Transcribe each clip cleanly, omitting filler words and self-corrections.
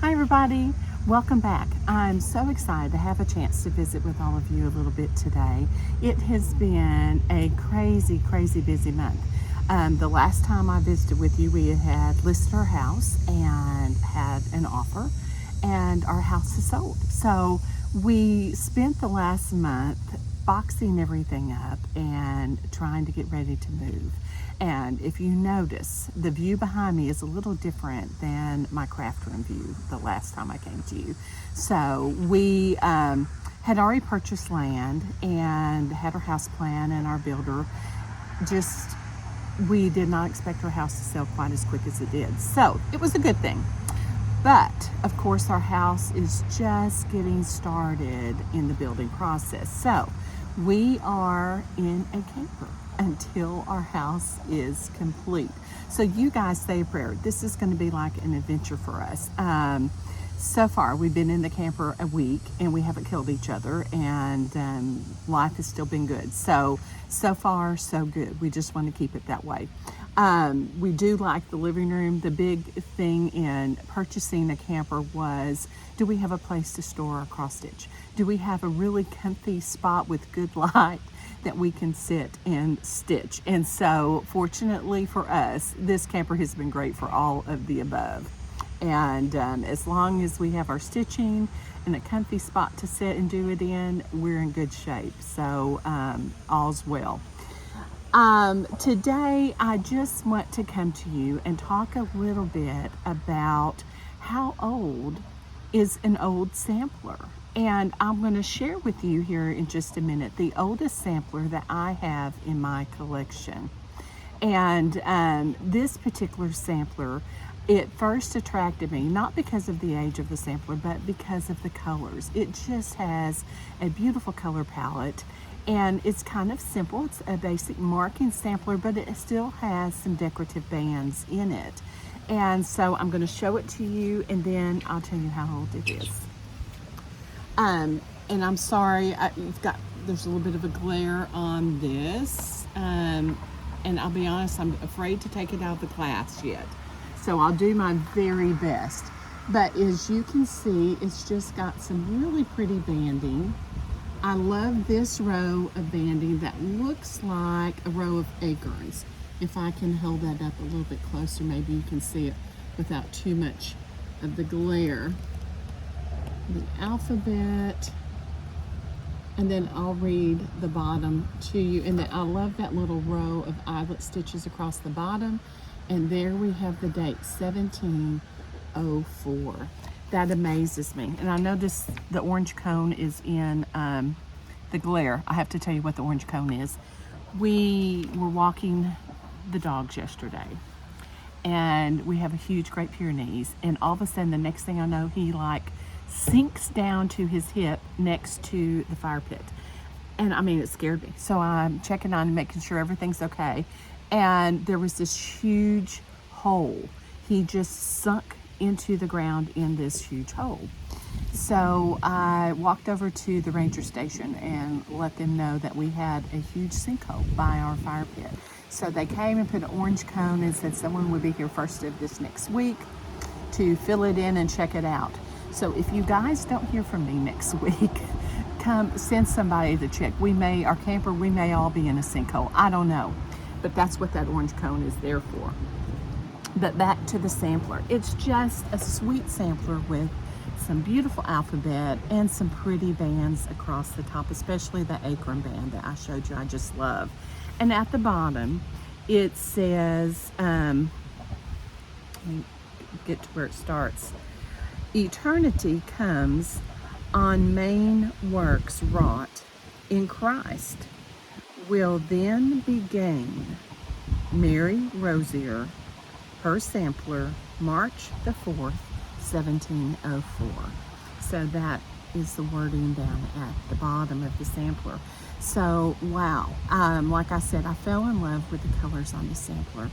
Hi everybody, welcome back. I'm so excited to have a chance to visit with all of you a little bit today. It has been a crazy busy month. The last time I visited with you, we had listed our house and had an offer, and our house is sold. So we spent the last month boxing everything up and trying to get ready to move. And if you notice, the view behind me is a little different than my craft room view the last time I came to you. So we had already purchased land and had our house plan, and our builder just, we did not expect our house to sell quite as quick as it did. So it was a good thing. But of course, our house is just getting started in the building process. So we are in a camper until our house is complete. So you guys say a prayer. This is going to be like an adventure for us. So far, we've been in the camper a week and we haven't killed each other, and life has still been good. So far, so good. We just want to keep it that way. We do like the living room. The big thing in purchasing a camper was, do we have a place to store our cross stitch? Do we have a really comfy spot with good light that we can sit and stitch? And so fortunately for us, this camper has been great for all of the above. And as long as we have our stitching and a comfy spot to sit and do it in, we're in good shape. So all's well. Today I just want to come to you and talk a little bit about how old is an old sampler. And I'm going to share with you here in just a minute the oldest sampler that I have in my collection. And this particular sampler, it first attracted me, not because of the age of the sampler, but because of the colors. It just has a beautiful color palette, and it's kind of simple. It's a basic marking sampler, but it still has some decorative bands in it. And so I'm going to show it to you, and then I'll tell you how old it is. And I'm sorry, there's a little bit of a glare on this. And I'll be honest, I'm afraid to take it out of the glass yet. So I'll do my very best. But as you can see, it's just got some really pretty banding. I love this row of banding that looks like a row of acorns. If I can hold that up a little bit closer, maybe you can see it without too much of the glare. The alphabet, and then I'll read the bottom to you. And then I love that little row of eyelet stitches across the bottom. And there we have the date, 1704. That amazes me. And I noticed the orange cone is in the glare. I have to tell you what the orange cone is. We were walking the dogs yesterday, and we have a huge Great Pyrenees, and all of a sudden, the next thing I know, he sinks down to his hip next to the fire pit. And I mean, it scared me. So I'm checking on and making sure everything's okay. And there was this huge hole. He just sunk into the ground in this huge hole. So I walked over to the ranger station and let them know that we had a huge sinkhole by our fire pit. So they came and put an orange cone and said someone would be here first of this next week to fill it in and check it out. So if you guys don't hear from me next week, come send somebody to check. Our camper, we may all be in a sinkhole. I don't know. But that's what that orange cone is there for. But back to the sampler. It's just a sweet sampler with some beautiful alphabet and some pretty bands across the top, especially the acorn band that I showed you. I just love. And at the bottom, it says, let me get to where it starts. Eternity comes on main works wrought in Christ will then be gained. Mary Rosier, her sampler, March the 4th, 1704. So that is the wording down at the bottom of the sampler. So, wow. Like I said, I fell in love with the colors on the sampler.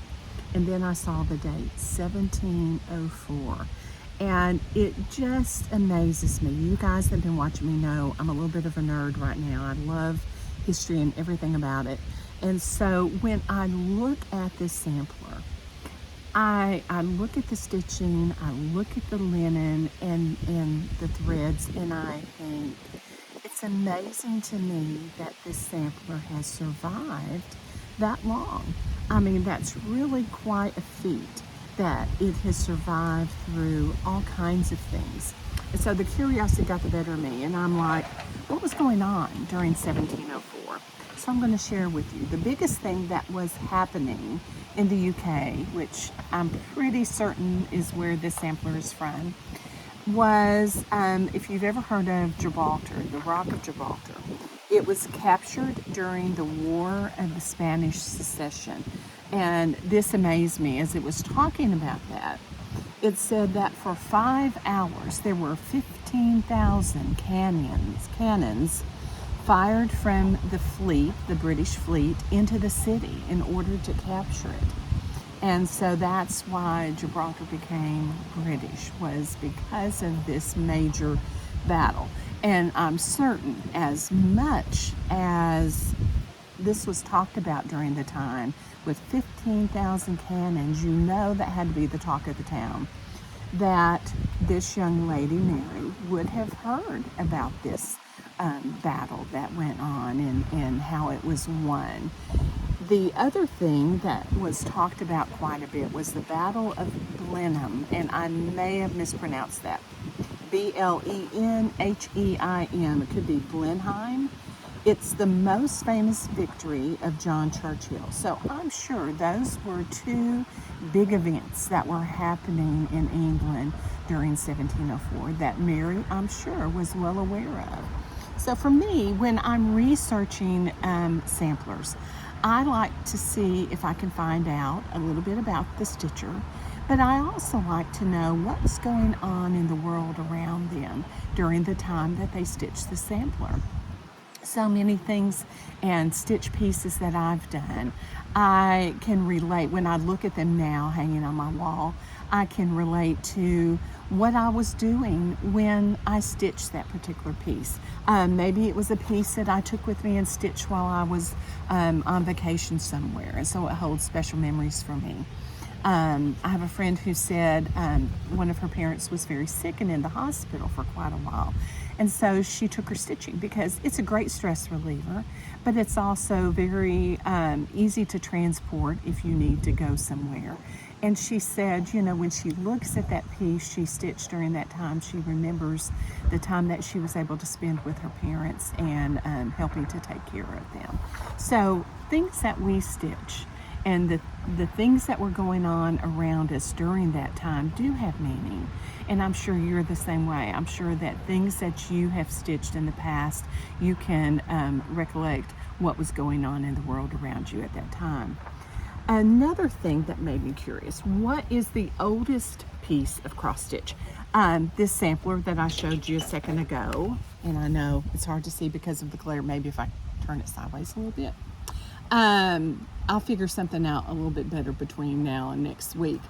And then I saw the date, 1704. And it just amazes me. You guys that have been watching me know I'm a little bit of a nerd right now. I love history and everything about it. And so when I look at this sampler, I look at the stitching, I look at the linen and the threads, and I think it's amazing to me that this sampler has survived that long. I mean, that's really quite a feat that it has survived through all kinds of things. And so the curiosity got the better of me, and I'm like, what was going on during 1704? So I'm going to share with you the biggest thing that was happening in the UK, which I'm pretty certain is where this sampler is from, was, if you've ever heard of Gibraltar, the Rock of Gibraltar, it was captured during the War of the Spanish Succession. And this amazed me as it was talking about that. It said that for 5 hours there were 15,000 cannons fired from the fleet, the British fleet, into the city in order to capture it. And so that's why Gibraltar became British, was because of this major battle. And I'm certain as much as this was talked about during the time, with 15,000 cannons, you know that had to be the talk of the town, that this young lady, Mary, would have heard about this battle that went on and how it was won. The other thing that was talked about quite a bit was the Battle of Blenheim, and I may have mispronounced that. Blenheim. It could be Blenheim. It's the most famous victory of John Churchill. So I'm sure those were two big events that were happening in England during 1704 that Mary, I'm sure, was well aware of. So for me, when I'm researching samplers, I like to see if I can find out a little bit about the stitcher, but I also like to know what was going on in the world around them during the time that they stitched the sampler. So many things and stitch pieces that I've done, I can relate. When I look at them now hanging on my wall, I can relate to what I was doing when I stitched that particular piece. Maybe it was a piece that I took with me and stitched while I was on vacation somewhere, and so it holds special memories for me. I have a friend who said one of her parents was very sick and in the hospital for quite a while. And so she took her stitching because it's a great stress reliever, but it's also very easy to transport if you need to go somewhere. And she said, you know, when she looks at that piece she stitched during that time, she remembers the time that she was able to spend with her parents and helping to take care of them. So things that we stitch and the things that were going on around us during that time do have meaning. And I'm sure you're the same way. I'm sure that things that you have stitched in the past, you can recollect what was going on in the world around you at that time. Another thing that made me curious, what is the oldest piece of cross stitch? This sampler that I showed you a second ago, and I know it's hard to see because of the glare, maybe if I turn it sideways a little bit. I'll figure something out a little bit better between now and next week.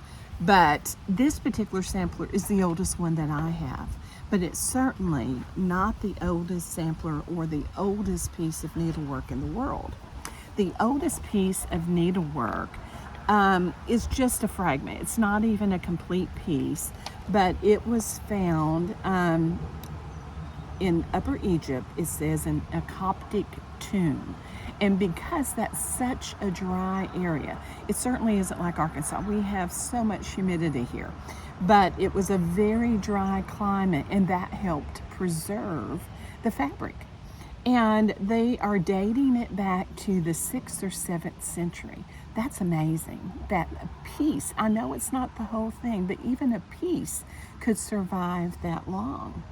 But this particular sampler is the oldest one that I have, but it's certainly not the oldest sampler or the oldest piece of needlework in the world. The oldest piece of needlework is just a fragment. It's not even a complete piece, but it was found in Upper Egypt. It says in a Coptic tomb. And because that's such a dry area, it certainly isn't like Arkansas. We have so much humidity here, but it was a very dry climate, and that helped preserve the fabric. And they are dating it back to the 6th or 7th century. That's amazing. That a piece, I know it's not the whole thing, but even a piece could survive that long.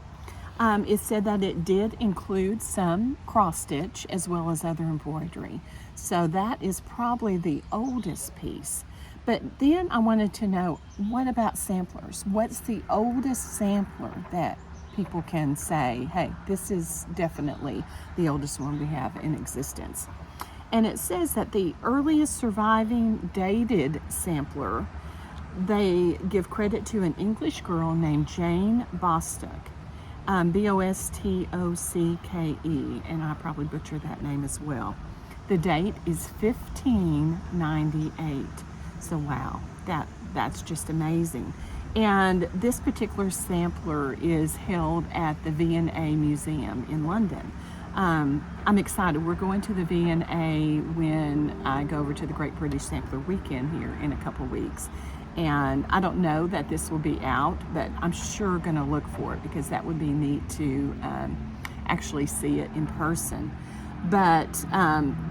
It said that it did include some cross stitch as well as other embroidery. So that is probably the oldest piece. But then I wanted to know, what about samplers? What's the oldest sampler that people can say, hey, this is definitely the oldest one we have in existence? And it says that the earliest surviving dated sampler, they give credit to an English girl named Jane Bostock. Bostokke, and I probably butchered that name as well. The date is 1598. So wow, that's just amazing. And this particular sampler is held at the V&A Museum in London. I'm excited. We're going to the V&A when I go over to the Great British Sampler Weekend here in a couple weeks. And I don't know that this will be out, but I'm sure going to look for it because that would be neat to actually see it in person. But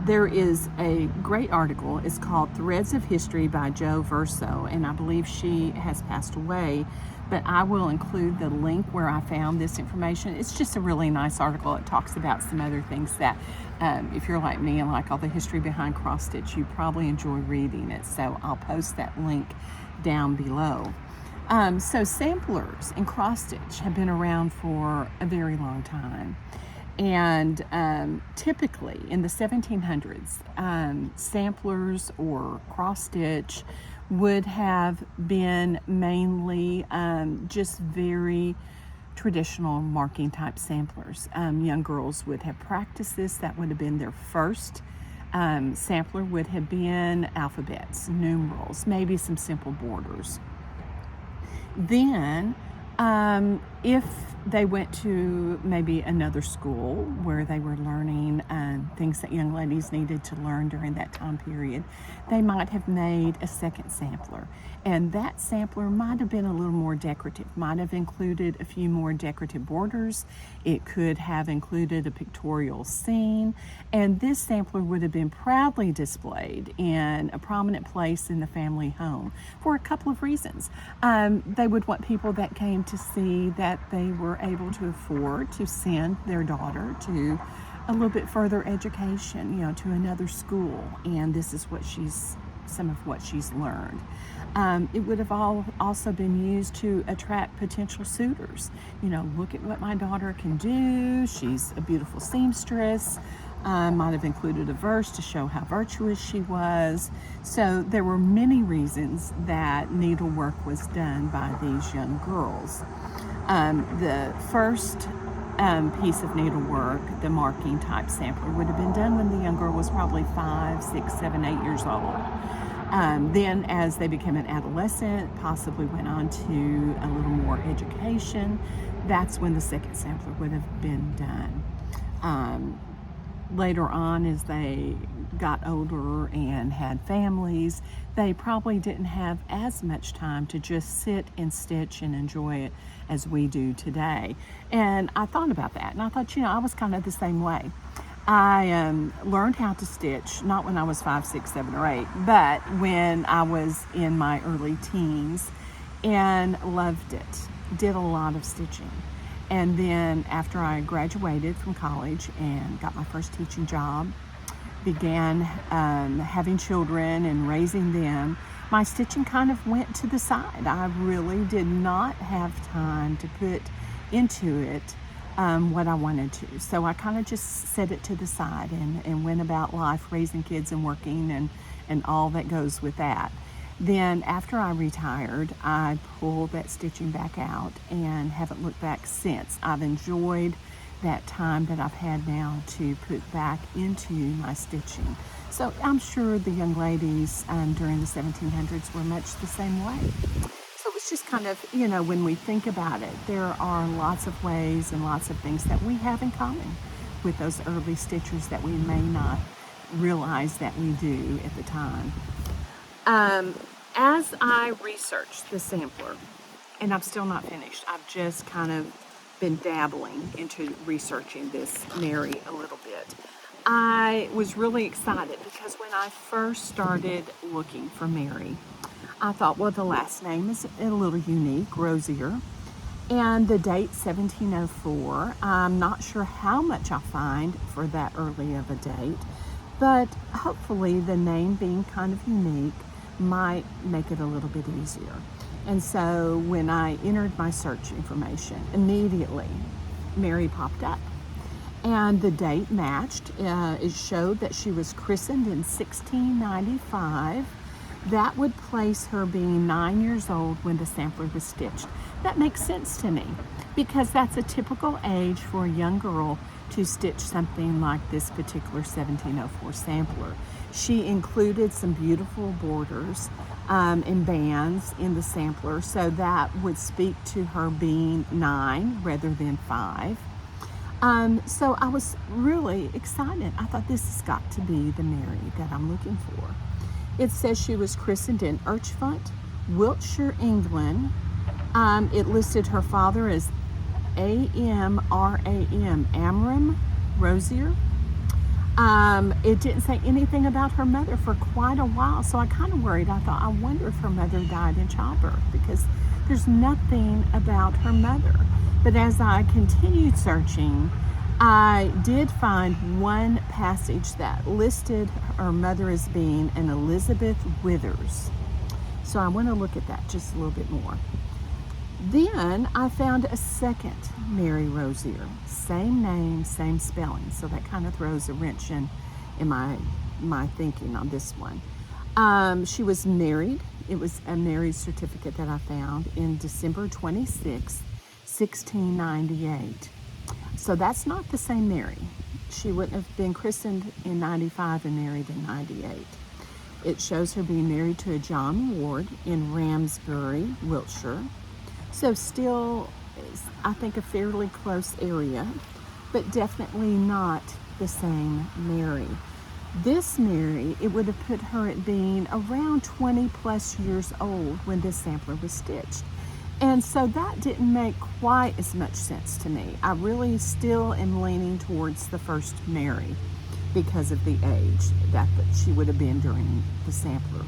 there is a great article. It's called Threads of History by Jo Verso, and I believe she has passed away. But I will include the link where I found this information. It's just a really nice article. It talks about some other things that, if you're like me and like all the history behind cross stitch, you probably enjoy reading it. So I'll post that link down below. So samplers in cross stitch have been around for a very long time. And typically in the 1700s, samplers or cross stitch would have been mainly just very traditional marking type samplers. Young girls would have practiced this. That would have been their first sampler. Would have been alphabets, numerals, maybe some simple borders. Then if they went to maybe another school where they were learning things that young ladies needed to learn during that time period, they might have made a second sampler. And that sampler might have been a little more decorative, might have included a few more decorative borders. It could have included a pictorial scene. And this sampler would have been proudly displayed in a prominent place in the family home for a couple of reasons. They would want people that came to see that they were able to afford to send their daughter to a little bit further education, to another school, and this is some of what she's learned. It would have also been used to attract potential suitors. Look at what my daughter can do. She's a beautiful seamstress. Might have included a verse to show how virtuous she was. So there were many reasons that needlework was done by these young girls. The first piece of needlework, the marking type sampler, would have been done when the young girl was probably 5, 6, 7, 8 years old. Then as they became an adolescent, possibly went on to a little more education, that's when the second sampler would have been done. Later on, as they got older and had families, they probably didn't have as much time to just sit and stitch and enjoy it as we do today. And I thought about that, and I thought, I was kind of the same way. I learned how to stitch, not when I was 5, 6, 7, or 8, but when I was in my early teens, and loved it. Did a lot of stitching. And then after I graduated from college and got my first teaching job, began having children and raising them, my stitching kind of went to the side. I really did not have time to put into it what I wanted to. So I kind of just set it to the side and went about life raising kids and working and all that goes with that. Then after I retired, I pulled that stitching back out and haven't looked back since. I've enjoyed that time that I've had now to put back into my stitching. So I'm sure the young ladies during the 1700s were much the same way. So it's just kind of, when we think about it, there are lots of ways and lots of things that we have in common with those early stitchers that we may not realize that we do at the time. As I researched the sampler, and I'm still not finished, I've just kind of been dabbling into researching this Mary a little bit. I was really excited because when I first started looking for Mary, I thought, well, the last name is a little unique, Rosier, and the date 1704. I'm not sure how much I'll find for that early of a date, but hopefully the name being kind of unique might make it a little bit easier. And so when I entered my search information, immediately Mary popped up. And the date matched. It showed that she was christened in 1695. That would place her being 9 years old when the sampler was stitched. That makes sense to me because that's a typical age for a young girl to stitch something like this particular 1704 sampler. She included some beautiful borders. in bands in the sampler, so that would speak to her being 9 rather than 5. So I was really excited. I thought this has got to be the Mary that I'm looking for. It says she was christened in Urchfont, Wiltshire, England. It listed her father as Amram Rosier. It didn't say anything about her mother for quite a while, so I kind of worried. I thought, I wonder if her mother died in childbirth, because there's nothing about her mother. But as I continued searching, I did find one passage that listed her mother as being an Elizabeth Withers. So I want to look at that just a little bit more. Then I found a second Mary Rosier, same name, same spelling. So that kind of throws a wrench in my thinking on this one. She was married. It was a marriage certificate that I found in December 26, 1698. So that's not the same Mary. She wouldn't have been christened in 95 and married in 98. It shows her being married to a John Ward in Ramsbury, Wiltshire. So still, I think, a fairly close area, but definitely not the same Mary. This Mary, it would have put her at being around 20 plus years old when this sampler was stitched. And so that didn't make quite as much sense to me. I really still am leaning towards the first Mary because of the age that she would have been during the sampler.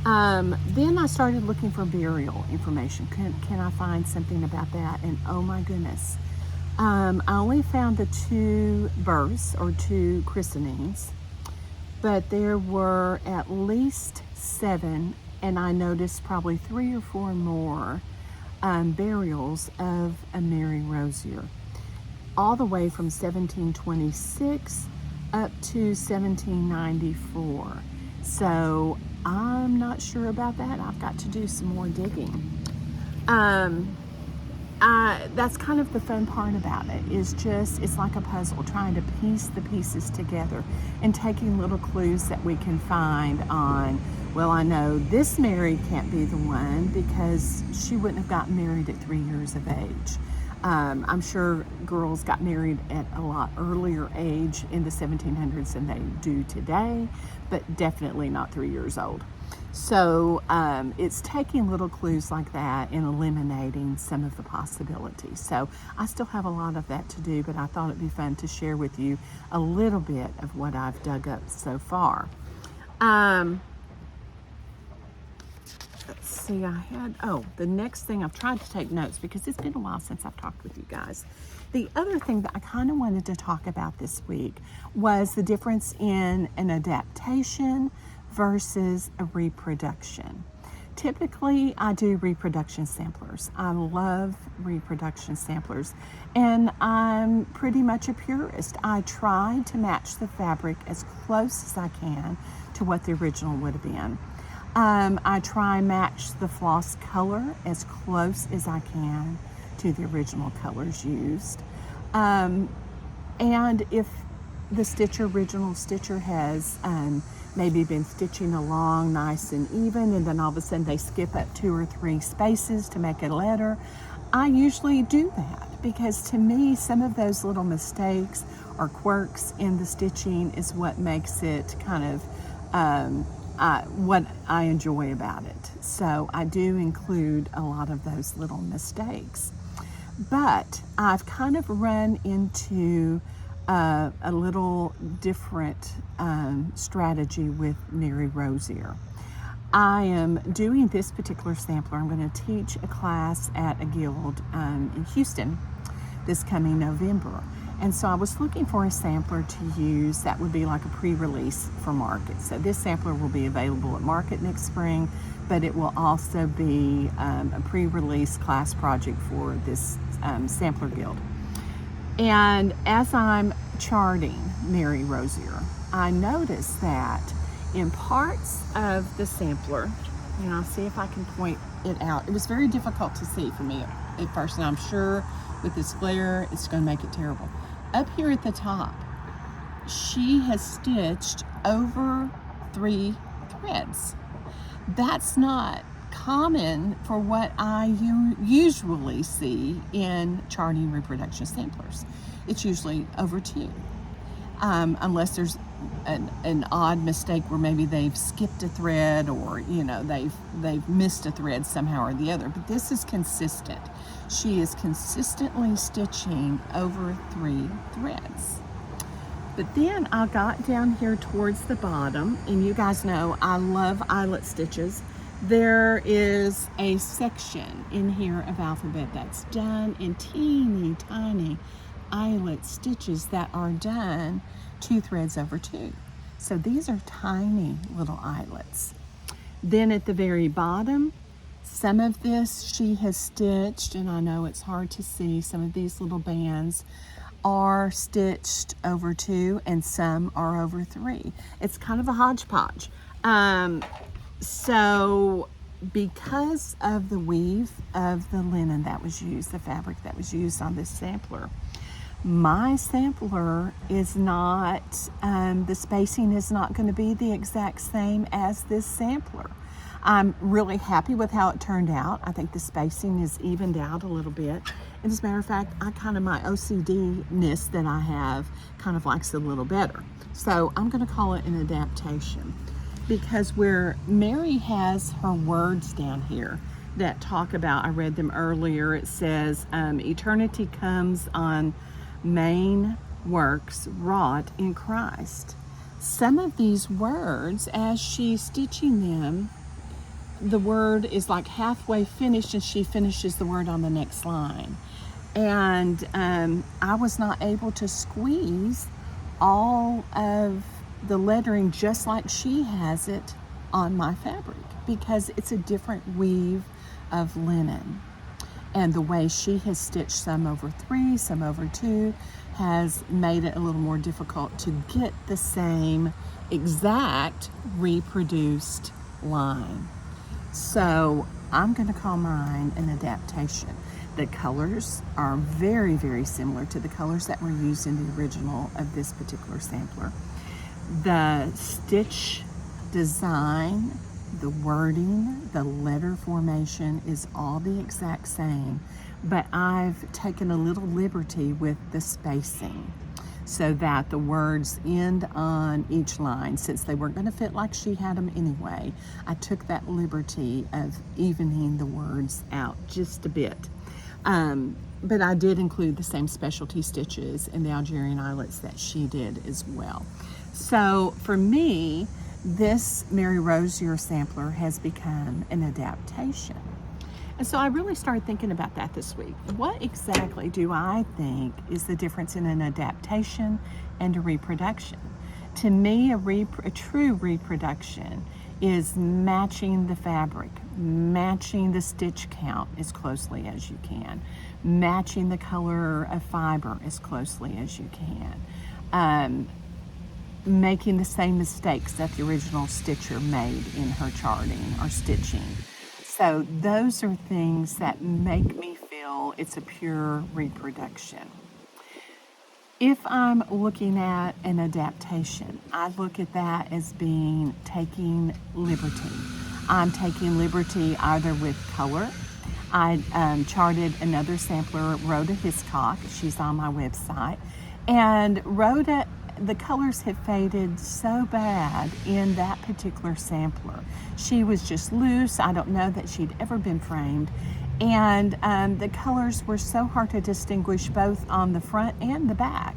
Then I started looking for burial information. Can I find something about that? And oh my goodness. I only found the 2 births or 2 christenings, but there were at least 7, and I noticed probably 3 or 4 more burials of a Mary Rosier, all the way from 1726 up to 1794. So I'm not sure about that. I've got to do some more digging. That's kind of the fun part about it, is just, it's like a puzzle, trying to piece the pieces together and taking little clues that we can find on, well, I know this Mary can't be the one because she wouldn't have gotten married at 3 years of age. I'm sure girls got married at a lot earlier age in the 1700s than they do today, but definitely not 3 years old. So it's taking little clues like that and eliminating some of the possibilities. So I still have a lot of that to do, but I thought it'd be fun to share with you a little bit of what I've dug up so far. Let's see, the next thing, I've tried to take notes because it's been a while since I've talked with you guys. The other thing that I kind of wanted to talk about this week was the difference in an adaptation versus a reproduction. Typically, I do reproduction samplers. I love reproduction samplers, and I'm pretty much a purist. I try to match the fabric as close as I can to what the original would have been. I try and match the floss color as close as I can to the original colors used. And if the original stitcher has maybe been stitching along nice and even, and then all of a sudden they skip up 2 or 3 spaces to make a letter, I usually do that, because to me, some of those little mistakes or quirks in the stitching is what makes it kind of what I enjoy about it. So I do include a lot of those little mistakes. But I've kind of run into a little different strategy with Mary Rosier. I am doing this particular sampler. I'm going to teach a class at a guild in Houston this coming November. And so I was looking for a sampler to use that would be like a pre-release for market. So this sampler will be available at market next spring, but it will also be a pre-release class project for this sampler guild. And as I'm charting Mary Rosier, I noticed that in parts of the sampler, and I'll see if I can point it out. It was very difficult to see for me at first, and I'm sure with this glare, it's going to make it terrible. Up here at the top, she has stitched over 3 threads. That's not common for what I usually see in charting reproduction samplers. It's usually over 2. Unless there's an odd mistake where maybe they've skipped a thread, or they've missed a thread somehow or the other. But this is consistent. She is consistently stitching over 3 threads. But then I got down here towards the bottom, and you guys know I love eyelet stitches. There is a section in here of alphabet that's done in teeny tiny eyelet stitches that are done 2 threads over 2. So these are tiny little eyelets. Then at the very bottom, some of this she has stitched, and I know it's hard to see, some of these little bands are stitched over 2 and some are over 3. It's kind of a hodgepodge. So because of the weave of the linen that was used, the fabric that was used on this sampler, my sampler is not, the spacing is not going to be the exact same as this sampler. I'm really happy with how it turned out. I think the spacing is evened out a little bit. And as a matter of fact, my OCD-ness that I have kind of likes it a little better. So I'm going to call it an adaptation, because where Mary has her words down here that talk about, I read them earlier, it says, eternity comes on main works wrought in Christ. Some of these words, as she's stitching them, the word is like halfway finished and she finishes the word on the next line. And I was not able to squeeze all of the lettering just like she has it on my fabric, because it's a different weave of linen. And the way she has stitched some over 3, some over 2, has made it a little more difficult to get the same exact reproduced line. So I'm going to call mine an adaptation. The colors are very, very similar to the colors that were used in the original of this particular sampler. The stitch design, the wording, the letter formation is all the exact same, but I've taken a little liberty with the spacing so that the words end on each line. Since they weren't going to fit like she had them anyway, I took that liberty of evening the words out just a bit. But I did include the same specialty stitches in the Algerian eyelets that she did as well. So for me, this Mary Rosier sampler has become an adaptation. And so I really started thinking about that this week. What exactly do I think is the difference in an adaptation and a reproduction? To me, a true reproduction is matching the fabric, matching the stitch count as closely as you can, matching the color of fiber as closely as you can, making the same mistakes that the original stitcher made in her charting or stitching. So those are things that make me feel it's a pure reproduction. If I'm looking at an adaptation, I look at that as being taking liberty. I'm taking liberty either with color. I charted another sampler, Rhoda Hiscock. She's on my website. And Rhoda, the colors had faded so bad in that particular sampler. She was just loose. I don't know that she'd ever been framed. And the colors were so hard to distinguish both on the front and the back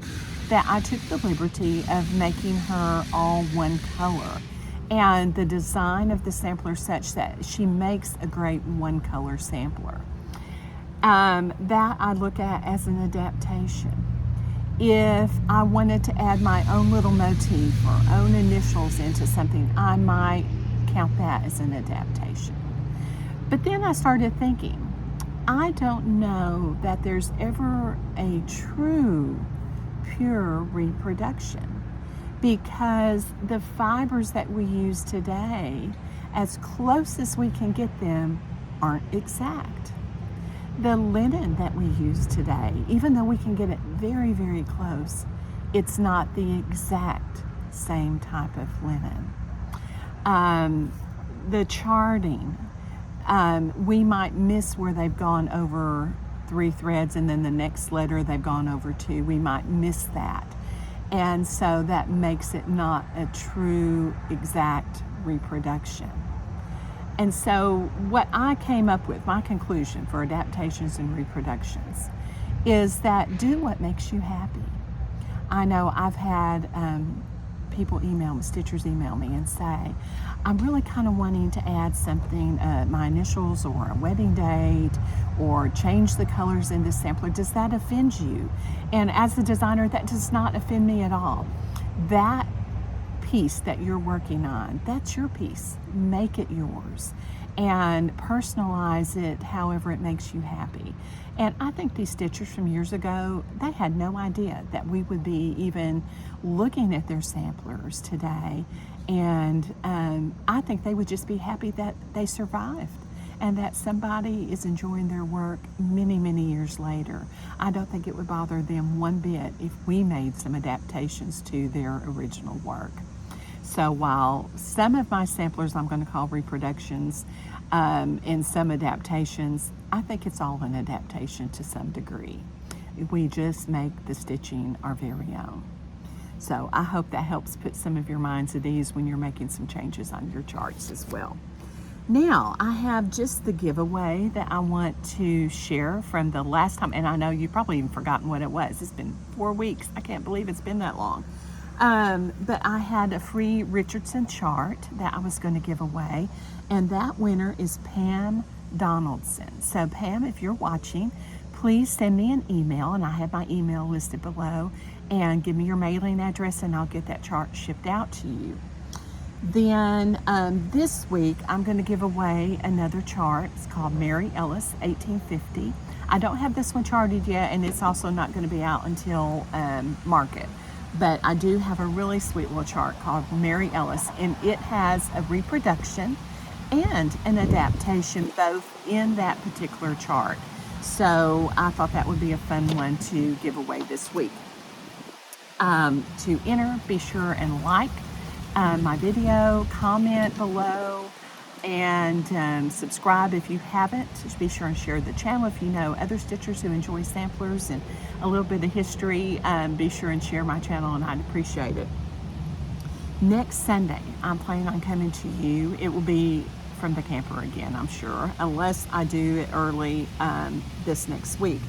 that I took the liberty of making her all one color. And the design of the sampler is such that she makes a great one color sampler. That I look at as an adaptation. If I wanted to add my own little motif or own initials into something, I might count that as an adaptation. But then I started thinking, I don't know that there's ever a true, pure reproduction, because the fibers that we use today, as close as we can get them, aren't exact. The linen that we use today, even though we can get it very, very close, it's not the exact same type of linen. the charting, we might miss where they've gone over 3 threads and then the next letter they've gone over 2. We might miss that. And so that makes it not a true exact reproduction. And so what I came up with, my conclusion for adaptations and reproductions, is that do what makes you happy. I know I've had people email me, stitchers email me and say, I'm really kind of wanting to add something, my initials or a wedding date, or change the colors in this sampler. Does that offend you? And as a designer, that does not offend me at all. That piece that you're working on, that's your piece. Make it yours and personalize it however it makes you happy. And I think these stitchers from years ago, they had no idea that we would be even looking at their samplers today. And I think they would just be happy that they survived and that somebody is enjoying their work many, many years later. I don't think it would bother them one bit if we made some adaptations to their original work. So while some of my samplers I'm going to call reproductions and some adaptations, I think it's all an adaptation to some degree. We just make the stitching our very own. So I hope that helps put some of your minds at ease when you're making some changes on your charts as well. Now, I have just the giveaway that I want to share from the last time, and I know you've probably even forgotten what it was. It's been 4 weeks. I can't believe it's been that long. But I had a free Richardson chart that I was going to give away, and that winner is Pam Donaldson. So Pam, if you're watching, please send me an email, and I have my email listed below, and give me your mailing address and I'll get that chart shipped out to you. Then this week I'm going to give away another chart. It's called Mary Ellis 1850. I don't have this one charted yet, and it's also not going to be out until market. But I do have a really sweet little chart called Mary Ellis, and it has a reproduction and an adaptation both in that particular chart. So I thought that would be a fun one to give away this week. To enter, be sure and like my video, comment below, and subscribe if you haven't. Just be sure and share the channel. If you know other stitchers who enjoy samplers and a little bit of history, be sure and share my channel, and I'd appreciate it. Next Sunday, I'm planning on coming to you. It will be from the camper again, I'm sure, unless I do it early this next week.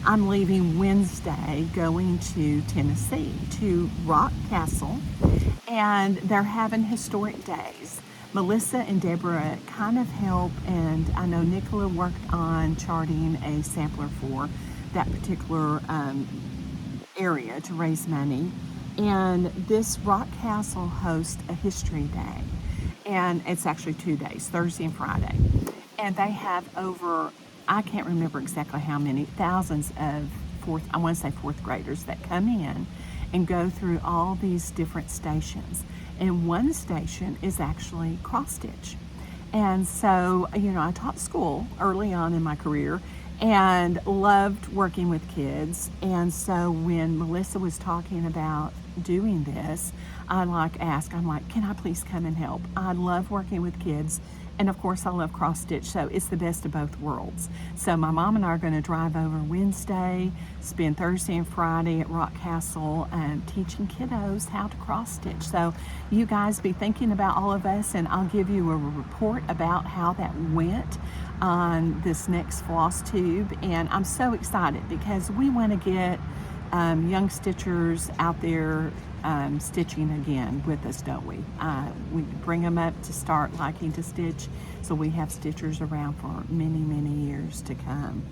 I'm leaving Wednesday, going to Tennessee, to Rock Castle, and they're having historic days. Melissa and Deborah kind of help, and I know Nicola worked on charting a sampler for that particular area to raise money. And this Rock Castle hosts a history day, and it's actually 2 days, Thursday and Friday. And they have over, I can't remember exactly how many, thousands of fourth graders that come in and go through all these different stations. And one station is actually cross stitch. And so, you know, I taught school early on in my career and loved working with kids. And so when Melissa was talking about doing this, I'm like, can I please come and help? I love working with kids. And of course I love cross stitch, so it's the best of both worlds. So my mom and I are going to drive over Wednesday, spend Thursday and Friday at Rock Castle teaching kiddos how to cross stitch. So you guys be thinking about all of us, and I'll give you a report about how that went on this next Flosstube. And I'm so excited because we want to get young stitchers out there stitching again with us, don't we? We bring them up to start liking to stitch, so we have stitchers around for many, many years to come.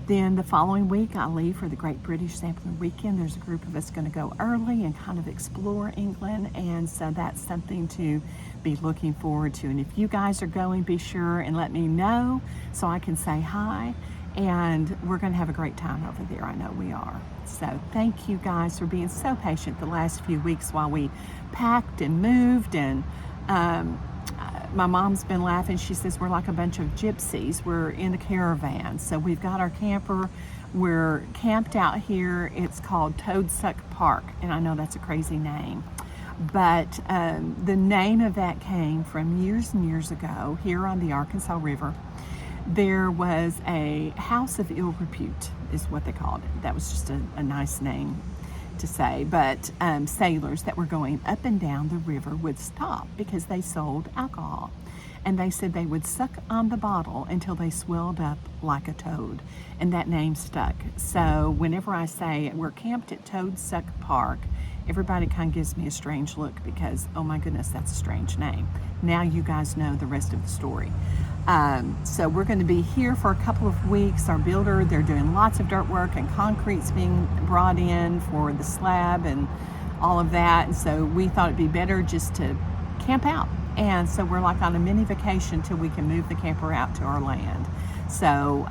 Then the following week, I leave for the Great British Sampler Weekend. There's a group of us going to go early and kind of explore England, and so that's something to be looking forward to. And if you guys are going, be sure and let me know so I can say hi. And we're going to have a great time over there. I know we are. So thank you guys for being so patient the last few weeks while we packed and moved. And my mom's been laughing. She says we're like a bunch of gypsies. We're in a caravan. So we've got our camper. We're camped out here. It's called Toadsuck Park. And I know that's a crazy name. But the name of that came from years and years ago here on the Arkansas River. There was a house of ill repute, is what they called it. That was just a nice name to say. But sailors that were going up and down the river would stop because they sold alcohol. And they said they would suck on the bottle until they swelled up like a toad. And that name stuck. So whenever I say we're camped at Toad Suck Park, everybody kind of gives me a strange look because, oh my goodness, that's a strange name. Now you guys know the rest of the story. So we're going to be here for a couple of weeks. Our builder, they're doing lots of dirt work and concrete's being brought in for the slab and all of that. And so we thought it'd be better just to camp out. And so we're like on a mini vacation till we can move the camper out to our land. So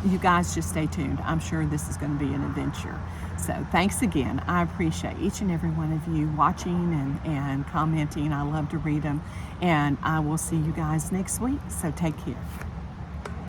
you guys just stay tuned. I'm sure this is going to be an adventure. So thanks again. I appreciate each and every one of you watching and commenting. I love to read them. And I will see you guys next week. So take care.